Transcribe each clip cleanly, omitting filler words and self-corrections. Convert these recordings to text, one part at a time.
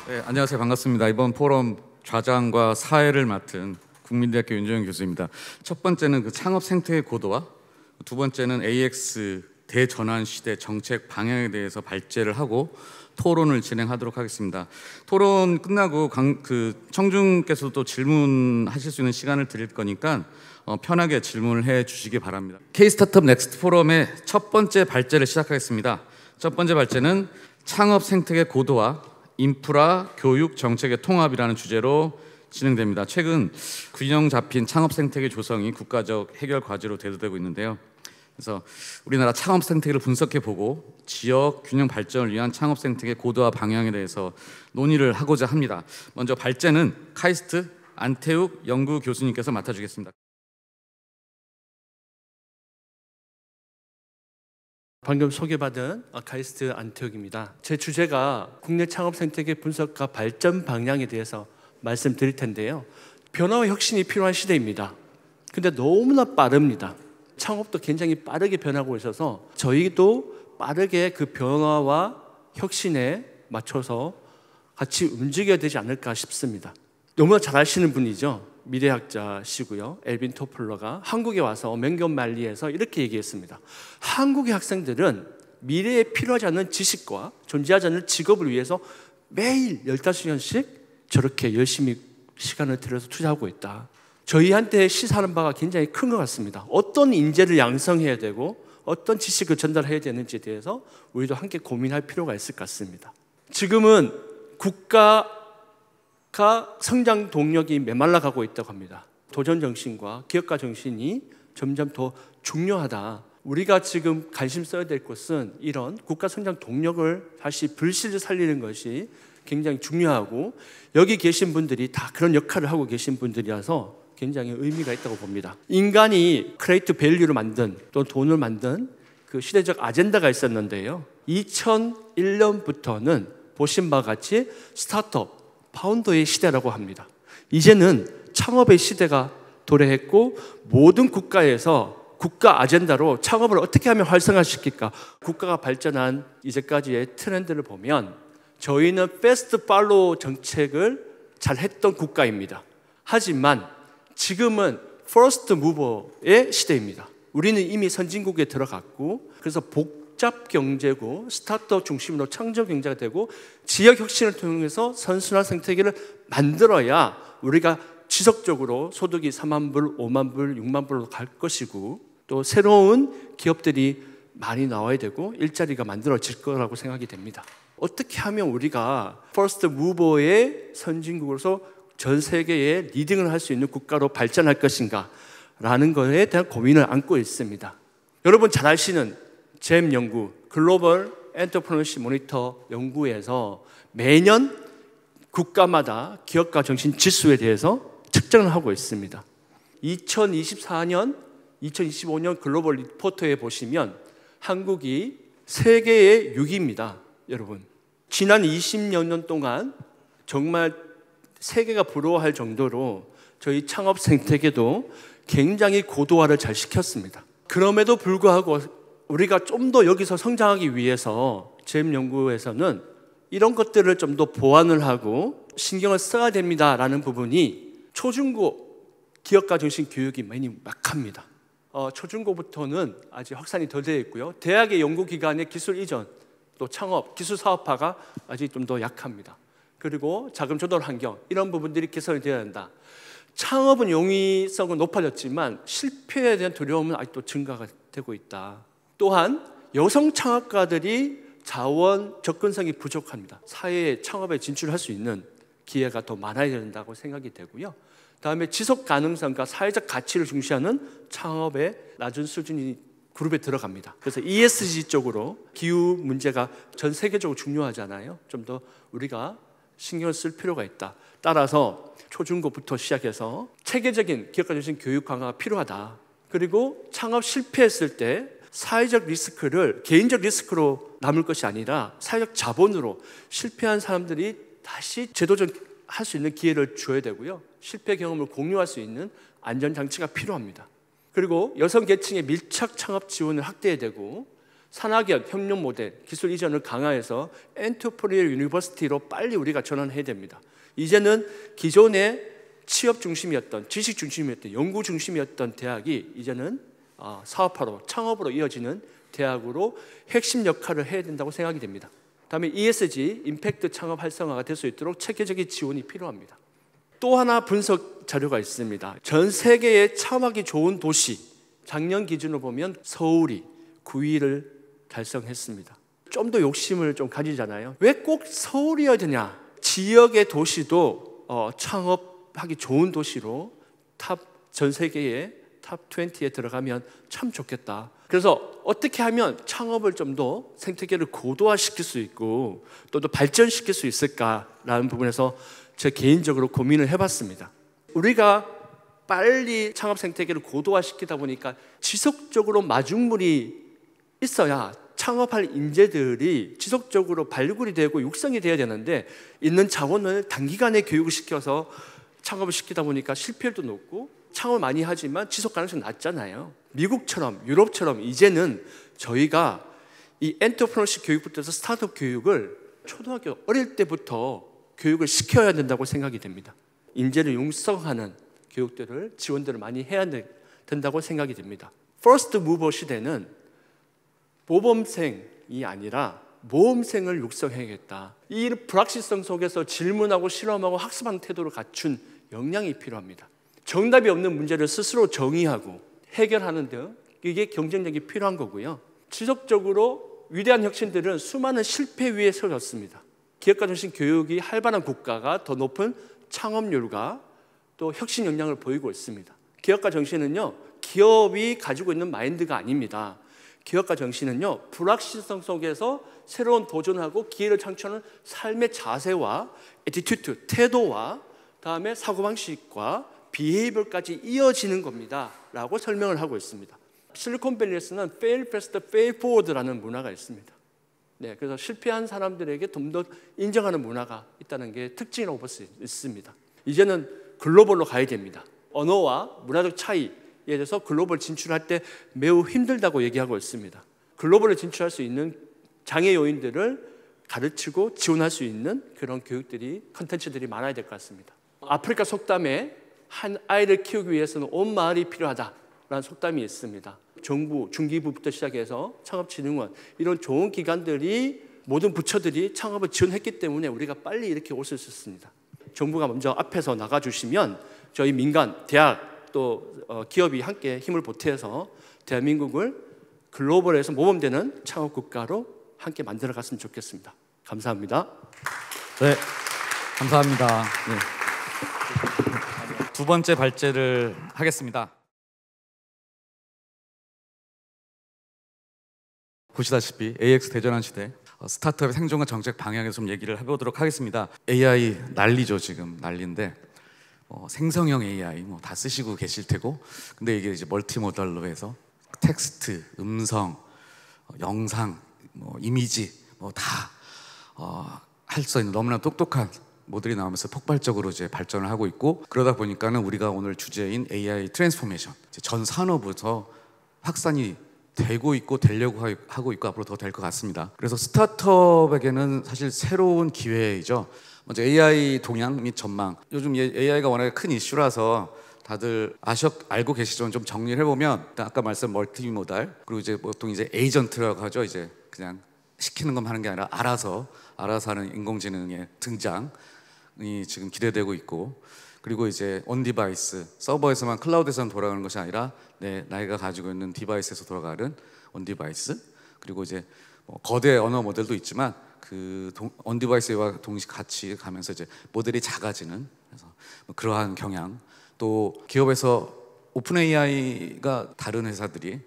네, 안녕하세요. 반갑습니다. 이번 포럼 좌장과 사회를 맡은 국민대학교 윤정현 교수입니다. 첫 번째는 그 창업 생태의 고도와 두 번째는 AX 대전환 시대 정책 방향에 대해서 발제를 하고 토론을 진행하도록 하겠습니다. 토론 끝나고 청중께서도 질문하실 수 있는 시간을 드릴 거니까 편하게 질문을 해 주시기 바랍니다. K-스타트업 넥스트 포럼의 첫 번째 발제를 시작하겠습니다. 첫 번째 발제는 창업 생태계 고도화 인프라, 교육, 정책의 통합이라는 주제로 진행됩니다. 최근 균형 잡힌 창업 생태계 조성이 국가적 해결 과제로 대두되고 있는데요. 그래서 우리나라 창업 생태계를 분석해보고 지역 균형 발전을 위한 창업 생태계 고도화 방향에 대해서 논의를 하고자 합니다. 먼저 발제는 카이스트 안태욱 연구 교수님께서 맡아주겠습니다. 방금 소개받은 카이스트 안태욱입니다. 제 주제가 국내 창업 생태계 분석과 발전 방향에 대해서 말씀드릴 텐데요. 변화와 혁신이 필요한 시대입니다. 근데 너무나 빠릅니다. 창업도 굉장히 빠르게 변하고 있어서 저희도 빠르게 그 변화와 혁신에 맞춰서 같이 움직여야 되지 않을까 싶습니다. 너무나 잘 아시는 분이죠. 미래학자시고요. 엘빈 토플러가 한국에 와서 맹견만리에서 이렇게 얘기했습니다. 한국의 학생들은 미래에 필요하지 않은 지식과 존재하지 않는 직업을 위해서 매일 15시간씩 저렇게 열심히 시간을 들여서 투자하고 있다. 저희한테 시사하는 바가 굉장히 큰 것 같습니다. 어떤 인재를 양성해야 되고 어떤 지식을 전달해야 되는지에 대해서 우리도 함께 고민할 필요가 있을 것 같습니다. 지금은 국가가 성장 동력이 메말라가고 있다고 합니다. 도전 정신과 기업가 정신이 점점 더 중요하다. 우리가 지금 관심 써야 될 것은 이런 국가 성장 동력을 다시 불씨를 살리는 것이 굉장히 중요하고, 여기 계신 분들이 다 그런 역할을 하고 계신 분들이라서 굉장히 의미가 있다고 봅니다. 인간이 크리에이트 밸류를 만든, 또 돈을 만든 그 시대적 아젠다가 있었는데요. 2001년부터는 보신 바와 같이 스타트업 파운더의 시대라고 합니다. 이제는 창업의 시대가 도래했고, 모든 국가에서 국가 아젠다로 창업을 어떻게 하면 활성화시킬까, 국가가 발전한 이제까지의 트렌드를 보면 저희는 패스트 팔로우 정책을 잘 했던 국가입니다. 하지만 지금은 퍼스트 무버의 시대입니다. 우리는 이미 선진국에 들어갔고, 그래서 복잡 경제고 스타트업 중심으로 창조 경제가 되고 지역 혁신을 통해서 선순환 생태계를 만들어야 우리가 지속적으로 소득이 4만 불, 5만 불, 6만 불로 갈 것이고, 또 새로운 기업들이 많이 나와야 되고 일자리가 만들어질 거라고 생각이 됩니다. 어떻게 하면 우리가 퍼스트 무버의 선진국으로서 전 세계에 리딩을 할 수 있는 국가로 발전할 것인가 라는 것에 대한 고민을 안고 있습니다. 여러분 잘 아시는 잼 연구, 글로벌 엔터프레너십 모니터 연구에서 매년 국가마다 기업가 정신 지수에 대해서 측정을 하고 있습니다. 2024년, 2025년 글로벌 리포트에 보시면 한국이 세계의 6위입니다. 여러분, 지난 20여 년 동안 정말 세계가 부러워할 정도로 저희 창업 생태계도 굉장히 고도화를 잘 시켰습니다. 그럼에도 불구하고 우리가 좀 더 여기서 성장하기 위해서 잼 연구에서는 이런 것들을 좀 더 보완을 하고 신경을 써야 됩니다라는 부분이 초중고 기업가 정신 교육이 많이 약합니다. 초중고부터는 아직 확산이 덜 되어 있고요. 대학의 연구기관의 기술 이전, 또 창업, 기술 사업화가 아직 좀 더 약합니다. 그리고 자금 조달 환경, 이런 부분들이 개선이 되어야 한다. 창업은 용이성은 높아졌지만 실패에 대한 두려움은 아직도 증가가 되고 있다. 또한 여성 창업가들이 자원 접근성이 부족합니다. 사회에 창업에 진출할 수 있는 기회가 더 많아야 된다고 생각이 되고요. 다음에 지속 가능성과 사회적 가치를 중시하는 창업의 낮은 수준이 그룹에 들어갑니다. 그래서 ESG 쪽으로 기후 문제가 전 세계적으로 중요하잖아요. 좀 더 우리가 신경을 쓸 필요가 있다. 따라서 초중고부터 시작해서 체계적인 기업가 정신 교육 강화가 필요하다. 그리고 창업 실패했을 때 사회적 리스크를 개인적 리스크로 남을 것이 아니라 사회적 자본으로 실패한 사람들이 다시 재도전할 수 있는 기회를 줘야 되고요. 실패 경험을 공유할 수 있는 안전장치가 필요합니다. 그리고 여성 계층의 밀착 창업 지원을 확대해야 되고, 산학연, 협력 모델, 기술 이전을 강화해서 엔터프리니얼 유니버시티로 빨리 우리가 전환해야 됩니다. 이제는 기존의 취업 중심이었던, 지식 중심이었던, 연구 중심이었던 대학이 이제는 사업화로, 창업으로 이어지는 대학으로 핵심 역할을 해야 된다고 생각이 됩니다. 다음에 ESG, 임팩트 창업 활성화가 될 수 있도록 체계적인 지원이 필요합니다. 또 하나 분석 자료가 있습니다. 전 세계의 창업하기 좋은 도시, 작년 기준으로 보면 서울이 9위를 달성했습니다. 좀 더 욕심을 좀 가지잖아요. 왜 꼭 서울이어야 되냐? 지역의 도시도 창업하기 좋은 도시로 전 세계의 탑 20에 들어가면 참 좋겠다. 그래서 어떻게 하면 창업을 좀 더 생태계를 고도화시킬 수 있고 또 발전시킬 수 있을까라는 부분에서 제 개인적으로 고민을 해봤습니다. 우리가 빨리 창업 생태계를 고도화시키다 보니까 지속적으로 마중물이 있어야 창업할 인재들이 지속적으로 발굴이 되고 육성이 돼야 되는데 있는 자원을 단기간에 교육을 시켜서 창업을 시키다 보니까 실패율도 높고 창업을 많이 하지만 지속 가능성이 낮잖아요. 미국처럼 유럽처럼 이제는 저희가 이 엔터프리너십 교육부터 해서 스타트업 교육을 초등학교 어릴 때부터 교육을 시켜야 된다고 생각이 됩니다. 인재를 육성하는 교육들을 지원들을 많이 해야 된다고 생각이 됩니다. 퍼스트 무버 시대는 모범생이 아니라 모험생을 육성해야겠다. 이 불확실성 속에서 질문하고 실험하고 학습하는 태도를 갖춘 역량이 필요합니다. 정답이 없는 문제를 스스로 정의하고 해결하는 등 이게 경쟁력이 필요한 거고요. 지속적으로 위대한 혁신들은 수많은 실패 위에 세워졌습니다. 기업가 중심 교육이 활발한 국가가 더 높은 창업률과 또 혁신 역량을 보이고 있습니다. 기업가 정신은요, 기업이 가지고 있는 마인드가 아닙니다. 기업가 정신은요, 불확실성 속에서 새로운 도전하고 기회를 창출하는 삶의 자세와 애티튜드, 태도와 다음에 사고방식과 비헤이버까지 이어지는 겁니다 라고 설명을 하고 있습니다. 실리콘밸리에서는 fail fast, fail forward라는 문화가 있습니다. 네, 그래서 실패한 사람들에게 좀 더 인정하는 문화가 있다는 게 특징이라고 볼 수 있습니다. 이제는 글로벌로 가야 됩니다. 언어와 문화적 차이에 대해서 글로벌 진출할 때 매우 힘들다고 얘기하고 있습니다. 글로벌로 진출할 수 있는 장애 요인들을 가르치고 지원할 수 있는 그런 교육들이, 컨텐츠들이 많아야 될 것 같습니다. 아프리카 속담에 한 아이를 키우기 위해서는 온 마을이 필요하다라는 속담이 있습니다. 정부, 중기부부터 시작해서 창업진흥원 이런 좋은 기관들이 모든 부처들이 창업을 지원했기 때문에 우리가 빨리 이렇게 올 수 있었습니다. 정부가 먼저 앞에서 나가주시면 저희 민간, 대학 또 기업이 함께 힘을 보태서 대한민국을 글로벌에서 모범되는 창업 국가로 함께 만들어 갔으면 좋겠습니다. 감사합니다. 네, 감사합니다. 네. 두 번째 발제를 하겠습니다. 보시다시피 AX 대전환 시대, 스타트업의 생존과 정책 방향에서 좀 얘기를 해보도록 하겠습니다. AI 난리죠. 지금 난리인데 생성형 AI 다 쓰시고 계실 테고, 근데 이게 이제 멀티모달로 해서 텍스트, 음성, 영상, 이미지 다 할 수 있는 너무나 똑똑한 모델이 나오면서 폭발적으로 이제 발전을 하고 있고, 그러다 보니까는 우리가 오늘 주제인 AI 트랜스포메이션, 전 산업부터 확산이 되고 있고 되려고 하고 있고 앞으로 더 될 것 같습니다. 그래서 스타트업에게는 사실 새로운 기회이죠. 먼저 AI 동향 및 전망. 요즘 AI가 워낙에 큰 이슈라서 다들 알고 계시죠? 좀 정리를 해보면, 아까 말씀 멀티모달, 그리고 이제 보통 이제 에이전트라고 하죠. 이제 그냥 시키는 것만 하는 게 아니라 알아서 하는 인공지능의 등장이 지금 기대되고 있고, 그리고 이제 온 디바이스, 서버에서만 클라우드에서만 돌아가는 것이 아니라 나이가 가지고 있는 디바이스에서 돌아가는 온 디바이스, 그리고 이제 거대 언어 모델도 있지만 그 온 디바이스와 동시에 같이 가면서 이제 모델이 작아지는, 그래서 그러한 경향. 또 기업에서 오픈 AI가 다른 회사들이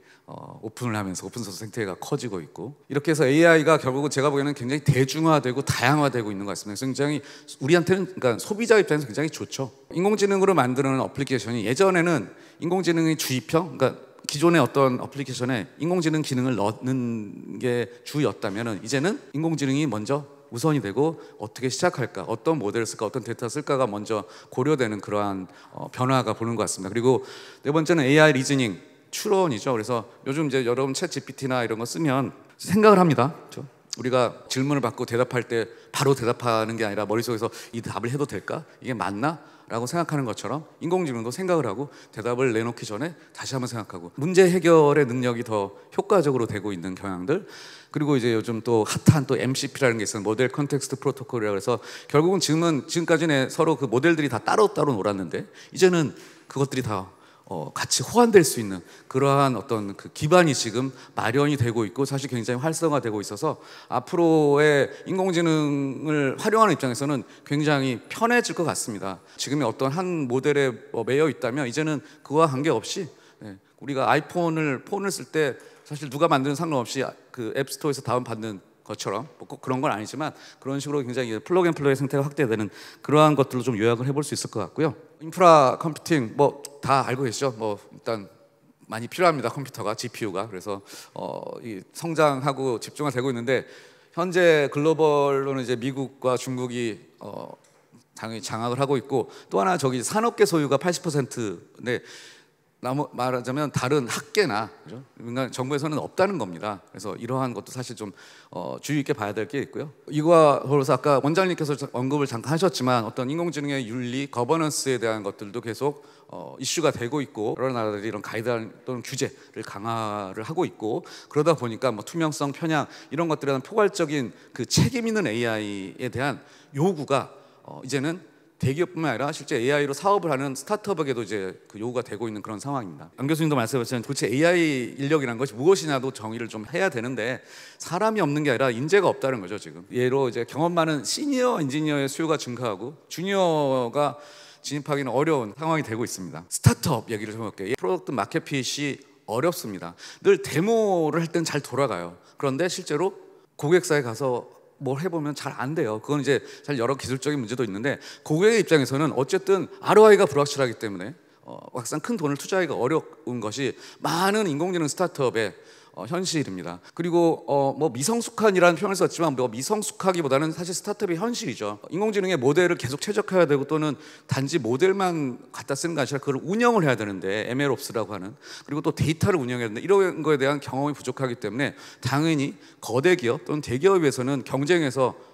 오픈을 하면서 오픈소스 생태계가 커지고 있고, 이렇게 해서 AI가 결국은 제가 보기에는 굉장히 대중화되고 다양화되고 있는 것 같습니다. 그래서 굉장히 우리한테는, 그러니까 소비자 입장에서 굉장히 좋죠. 인공지능으로 만드는 어플리케이션이, 예전에는 인공지능의 주입형, 그러니까 기존의 어떤 어플리케이션에 인공지능 기능을 넣는 게 주였다면, 이제는 인공지능이 먼저 우선이 되고 어떻게 시작할까, 어떤 모델을 쓸까, 어떤 데이터 쓸까가 먼저 고려되는 그러한 변화가 보는 것 같습니다. 그리고 네 번째는 AI 리즈닝, 추론이죠. 그래서 요즘 이제 여러분 챗 GPT나 이런 거 쓰면 생각을 합니다. 그렇죠? 우리가 질문을 받고 대답할 때 바로 대답하는 게 아니라 머릿속에서 이 답을 해도 될까? 이게 맞나? 라고 생각하는 것처럼 인공지능도 생각을 하고 대답을 내놓기 전에 다시 한번 생각하고 문제 해결의 능력이 더 효과적으로 되고 있는 경향들, 그리고 이제 요즘 또 핫한 또 MCP라는 게 있어요. 모델 컨텍스트 프로토콜이라고 해서 결국은 지금까지는 서로 그 모델들이 다 따로따로 놀았는데 이제는 그것들이 다 같이 호환될 수 있는 그러한 어떤 그 기반이 지금 마련이 되고 있고 사실 굉장히 활성화되고 있어서 앞으로의 인공지능을 활용하는 입장에서는 굉장히 편해질 것 같습니다. 지금의 어떤 한 모델에 매여 있다면 이제는 그와 관계없이 우리가 폰을 쓸 때 사실 누가 만드는 상관없이 그 앱스토어에서 다운받는 것처럼 꼭 그런 건 아니지만 그런 식으로 굉장히 플러그 앤 플레이 상태가 확대되는 그러한 것들로 좀 요약을 해볼 수 있을 것 같고요. 인프라 컴퓨팅 다 알고 계시죠? 일단 많이 필요합니다. 컴퓨터가 GPU가. 그래서 이 성장하고 집중화 되고 있는데 현재 글로벌로는 이제 미국과 중국이 당연히 장악을 하고 있고 또 하나 저기 산업계 소유가 80%인데 말하자면 다른 학계나 그죠? 정부에서는 없다는 겁니다. 그래서 이러한 것도 사실 좀 주의 있게 봐야 될 게 있고요. 이거와 더불어서 아까 원장님께서 언급을 잠깐 하셨지만 어떤 인공지능의 윤리, 거버넌스에 대한 것들도 계속 이슈가 되고 있고 여러 나라들이 이런 가이드라인 또는 규제를 강화를 하고 있고 그러다 보니까 투명성, 편향 이런 것들에 대한 포괄적인 그 책임 있는 AI에 대한 요구가 이제는 대기업뿐만 아니라 실제 AI로 사업을 하는 스타트업에게도 이제 그 요구가 되고 있는 그런 상황입니다. 안 교수님도 말씀하셨지만 도대체 AI 인력이라는 것이 무엇이냐도 정의를 좀 해야 되는데 사람이 없는 게 아니라 인재가 없다는 거죠 지금. 예로 이제 경험 많은 시니어 엔지니어의 수요가 증가하고 주니어가 진입하기는 어려운 상황이 되고 있습니다. 스타트업 얘기를 좀 해볼게요. 프로덕트 마켓핏이 어렵습니다. 늘 데모를 할 땐 잘 돌아가요. 그런데 실제로 고객사에 가서 뭘 해보면 잘 안 돼요. 그건 이제 사실 여러 기술적인 문제도 있는데 고객의 입장에서는 어쨌든 ROI가 불확실하기 때문에 막상 큰 돈을 투자하기가 어려운 것이 많은 인공지능 스타트업의 현실입니다. 그리고 미성숙한이라는 표현을 썼지만 미성숙하기보다는 사실 스타트업의 현실이죠. 인공지능의 모델을 계속 최적화해야 되고 또는 단지 모델만 갖다 쓰는 게 아니라 그걸 운영을 해야 되는데 MLOps라고 하는 그리고 또 데이터를 운영해야 되는데 이런 거에 대한 경험이 부족하기 때문에 당연히 거대 기업 또는 대기업에서는 경쟁에서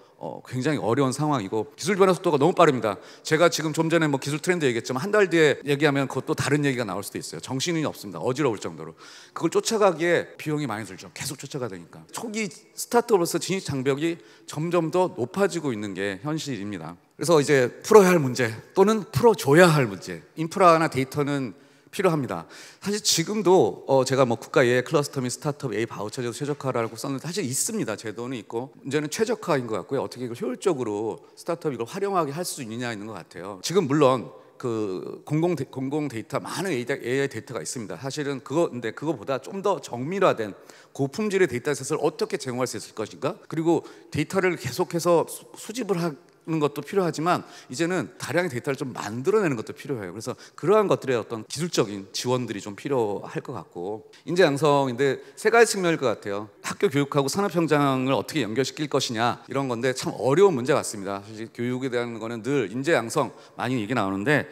굉장히 어려운 상황이고 기술 변화 속도가 너무 빠릅니다. 제가 지금 좀 전에 기술 트렌드 얘기했지만 한 달 뒤에 얘기하면 그것도 다른 얘기가 나올 수도 있어요. 정신이 없습니다. 어지러울 정도로. 그걸 쫓아가기에 비용이 많이 들죠. 계속 쫓아가야 되니까. 초기 스타트업으로서 진입 장벽이 점점 더 높아지고 있는 게 현실입니다. 그래서 이제 풀어야 할 문제 또는 풀어줘야 할 문제, 인프라나 데이터는 필요합니다. 사실 지금도 제가 국가 예외 클러스터 및 스타트업 A 바우처 제도 최적화라고 썼는데 사실 있습니다. 제도는 있고 문제는 최적화인 것 같고요. 어떻게 이걸 효율적으로 스타트업이 이걸 활용하게 할 수 있느냐 있는 것 같아요. 지금 물론 그 공공 데이터 많은 AI 데이터가 있습니다. 사실은 근데 그거보다 좀 더 정밀화된 고품질의 데이터셋을 어떻게 제공할 수 있을 것인가? 그리고 데이터를 계속해서 수집을 하는 것도 필요하지만 이제는 다량의 데이터를 좀 만들어내는 것도 필요해요. 그래서 그러한 것들의 어떤 기술적인 지원들이 좀 필요할 것 같고 인재 양성인데 세 가지 측면일 것 같아요. 학교 교육하고 산업 현장을 어떻게 연결시킬 것이냐 이런 건데 참 어려운 문제 같습니다. 사실 교육에 대한 거는 늘 인재 양성 많이 얘기 나오는데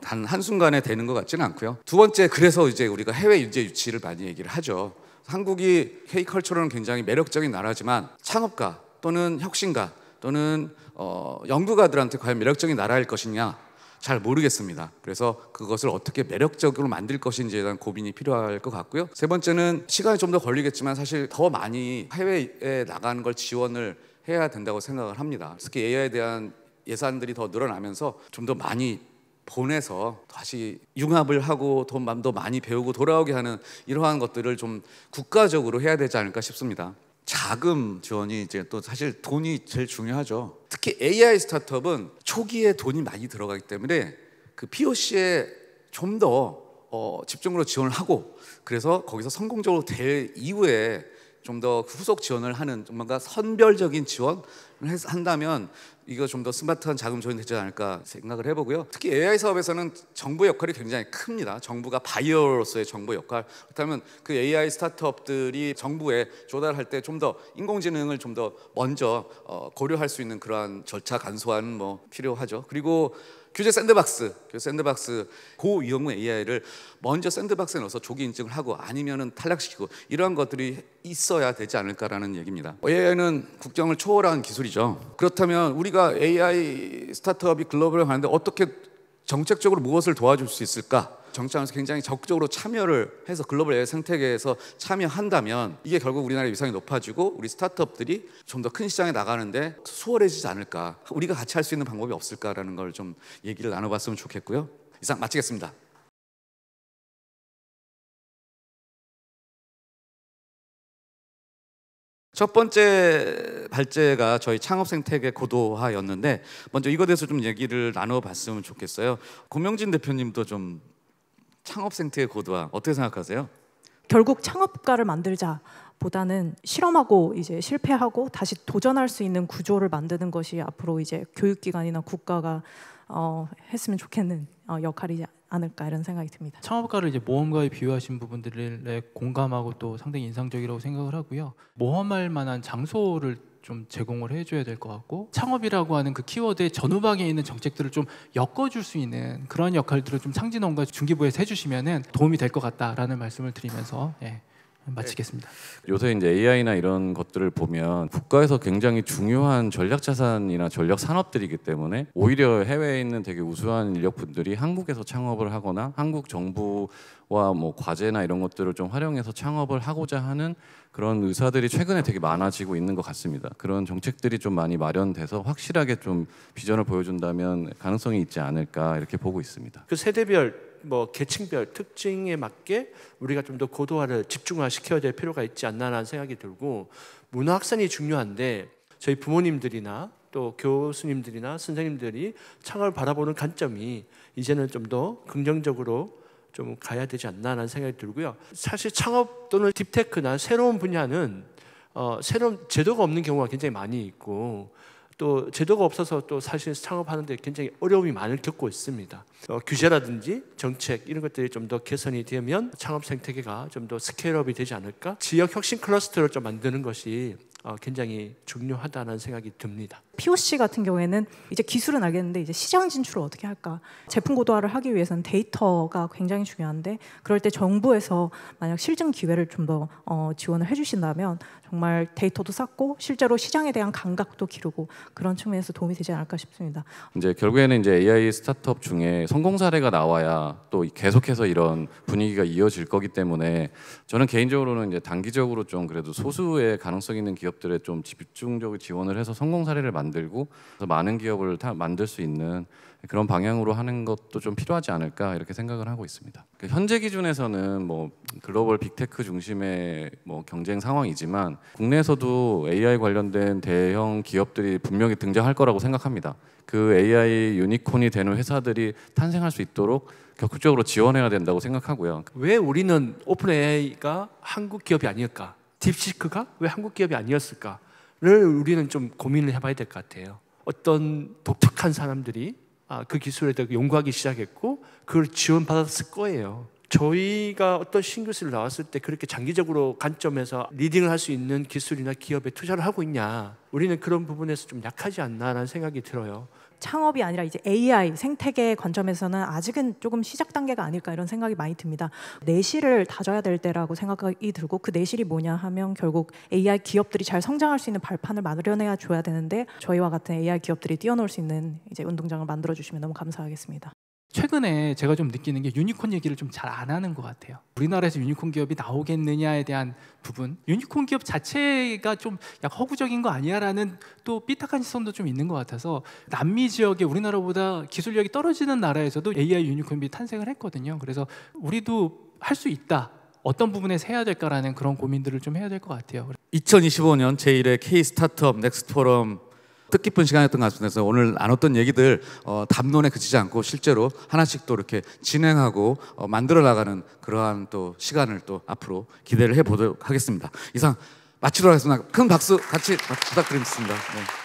단 한순간에 되는 것 같지는 않고요. 두 번째 그래서 이제 우리가 해외 인재 유치를 많이 얘기를 하죠. 한국이 K컬처로는 굉장히 매력적인 나라지만 창업가 또는 혁신가 또는 연구가들한테 과연 매력적인 나라일 것이냐 잘 모르겠습니다. 그래서 그것을 어떻게 매력적으로 만들 것인지에 대한 고민이 필요할 것 같고요. 세 번째는 시간이 좀 더 걸리겠지만 사실 더 많이 해외에 나가는 걸 지원을 해야 된다고 생각을 합니다. 특히 AI에 대한 예산들이 더 늘어나면서 좀 더 많이 보내서 다시 융합을 하고 더 많이 배우고 돌아오게 하는 이러한 것들을 좀 국가적으로 해야 되지 않을까 싶습니다. 자금 지원이 이제 또 사실 돈이 제일 중요하죠. 특히 AI 스타트업은 초기에 돈이 많이 들어가기 때문에 그 POC에 좀 더 집중으로 지원을 하고 그래서 거기서 성공적으로 될 이후에 좀 더 후속 지원을 하는 뭔가 선별적인 지원을 한다면 이거 좀 더 스마트한 자금 지원이 되지 않을까 생각을 해보고요. 특히 AI 사업에서는 정부의 역할이 굉장히 큽니다. 정부가 바이어로서의 정부 역할. 그렇다면 그 AI 스타트업들이 정부에 조달할 때 좀 더 인공지능을 좀 더 먼저 고려할 수 있는 그러한 절차 간소화는 필요하죠. 그리고 규제 샌드박스 고위험군 AI를 먼저 샌드박스에 넣어서 조기 인증을 하고 아니면은 탈락시키고 이러한 것들이 있어야 되지 않을까라는 얘기입니다. AI는 국경을 초월한 기술이죠. 그렇다면 우리가 AI 스타트업이 글로벌에 가는데 어떻게 정책적으로 무엇을 도와줄 수 있을까? 정치하면서 굉장히 적극적으로 참여를 해서 글로벌 AI 생태계에서 참여한다면 이게 결국 우리나라의 위상이 높아지고 우리 스타트업들이 좀 더 큰 시장에 나가는데 수월해지지 않을까, 우리가 같이 할 수 있는 방법이 없을까라는 걸 좀 얘기를 나눠봤으면 좋겠고요. 이상 마치겠습니다. 첫 번째 발제가 저희 창업 생태계 고도화였는데 먼저 이거에 대해서 좀 얘기를 나눠봤으면 좋겠어요. 고명진 대표님도 좀 창업 생태계 고도화 어떻게 생각하세요? 결국 창업가를 만들자 보다는 실험하고 이제 실패하고 다시 도전할 수 있는 구조를 만드는 것이 앞으로 이제 교육기관이나 국가가 했으면 좋겠는 역할이지 않을까 이런 생각이 듭니다. 창업가를 이제 모험가에 비유하신 부분들에 공감하고 또 상당히 인상적이라고 생각을 하고요. 모험할 만한 장소를 좀 제공을 해줘야 될 것 같고, 창업이라고 하는 그 키워드의 전후방에 있는 정책들을 좀 엮어줄 수 있는 그런 역할들을 좀 상진원과 중기부에서 해주시면은 도움이 될 것 같다라는 말씀을 드리면서 마치겠습니다. 요새 이제 AI나 이런 것들을 보면 국가에서 굉장히 중요한 전략 자산이나 전략 산업들이기 때문에 오히려 해외에 있는 되게 우수한 인력분들이 한국에서 창업을 하거나 한국 정부와 뭐 과제나 이런 것들을 좀 활용해서 창업을 하고자 하는 그런 의사들이 최근에 되게 많아지고 있는 것 같습니다. 그런 정책들이 좀 많이 마련돼서 확실하게 좀 비전을 보여준다면 가능성이 있지 않을까 이렇게 보고 있습니다. 그 세대별 계층별 특징에 맞게 우리가 좀 더 고도화를 집중화 시켜야 될 필요가 있지 않나라는 생각이 들고, 문화 확산이 중요한데 저희 부모님들이나 또 교수님들이나 선생님들이 창업을 바라보는 관점이 이제는 좀 더 긍정적으로 좀 가야 되지 않나라는 생각이 들고요. 사실 창업 또는 딥테크나 새로운 분야는 새로운 제도가 없는 경우가 굉장히 많이 있고, 또 제도가 없어서 또 사실 창업하는데 굉장히 어려움이 많이 겪고 있습니다. 규제라든지 정책 이런 것들이 좀 더 개선이 되면 창업 생태계가 좀 더 스케일업이 되지 않을까? 지역 혁신 클러스터를 좀 만드는 것이 굉장히 중요하다는 생각이 듭니다. POC 같은 경우에는 이제 기술은 알겠는데 이제 시장 진출을 어떻게 할까? 제품 고도화를 하기 위해서는 데이터가 굉장히 중요한데, 그럴 때 정부에서 만약 실증 기회를 좀 더 지원을 해주신다면 정말 데이터도 쌓고 실제로 시장에 대한 감각도 기르고 그런 측면에서 도움이 되지 않을까 싶습니다. 이제 결국에는 이제 AI 스타트업 중에 성공 사례가 나와야 또 계속해서 이런 분위기가 이어질 거기 때문에 저는 개인적으로는 이제 단기적으로 좀 그래도 소수의 가능성 있는 기업들에 좀 집중적으로 지원을 해서 성공 사례를 만들고 많은 기업을 만들 수 있는 그런 방향으로 하는 것도 좀 필요하지 않을까 이렇게 생각을 하고 있습니다. 현재 기준에서는 뭐 글로벌 빅테크 중심의 뭐 경쟁 상황이지만 국내에서도 AI 관련된 대형 기업들이 분명히 등장할 거라고 생각합니다. 그 AI 유니콘이 되는 회사들이 탄생할 수 있도록 적극적으로 지원해야 된다고 생각하고요. 왜 우리는 오픈 AI가 한국 기업이 아닐까? 딥시크가 왜 한국 기업이 아니었을까를 우리는 좀 고민을 해봐야 될 것 같아요. 어떤 독특한 사람들이 그 기술에 대해 연구하기 시작했고 그걸 지원받았을 거예요. 저희가 어떤 신기술이 나왔을 때 그렇게 장기적으로 관점에서 리딩을 할 수 있는 기술이나 기업에 투자를 하고 있냐, 우리는 그런 부분에서 좀 약하지 않나라는 생각이 들어요. 창업이 아니라 이제 AI 생태계 관점에서는 아직은 조금 시작 단계가 아닐까 이런 생각이 많이 듭니다. 내실을 다져야 될 때라고 생각이 들고, 그 내실이 뭐냐 하면 결국 AI 기업들이 잘 성장할 수 있는 발판을 마련해 줘야 되는데, 저희와 같은 AI 기업들이 뛰어놀 수 있는 이제 운동장을 만들어 주시면 너무 감사하겠습니다. 최근에 제가 좀 느끼는 게 유니콘 얘기를 좀 잘 안 하는 것 같아요. 우리나라에서 유니콘 기업이 나오겠느냐에 대한 부분, 유니콘 기업 자체가 좀 약 허구적인 거 아니야라는 또 삐딱한 시선도 좀 있는 것 같아서, 남미 지역에 우리나라보다 기술력이 떨어지는 나라에서도 AI 유니콘이 탄생을 했거든요. 그래서 우리도 할 수 있다, 어떤 부분에서 해야 될까라는 그런 고민들을 좀 해야 될 것 같아요. 2025년 제1회 K 스타트업 넥스트 포럼 뜻깊은 시간이었던 것 같습니다. 오늘 나눴던 얘기들 담론에 그치지 않고 실제로 하나씩 또 이렇게 진행하고 만들어 나가는 그러한 또 시간을 또 앞으로 기대를 해보도록 하겠습니다. 이상 마치도록 하겠습니다. 큰 박수 같이 부탁드리겠습니다. 네.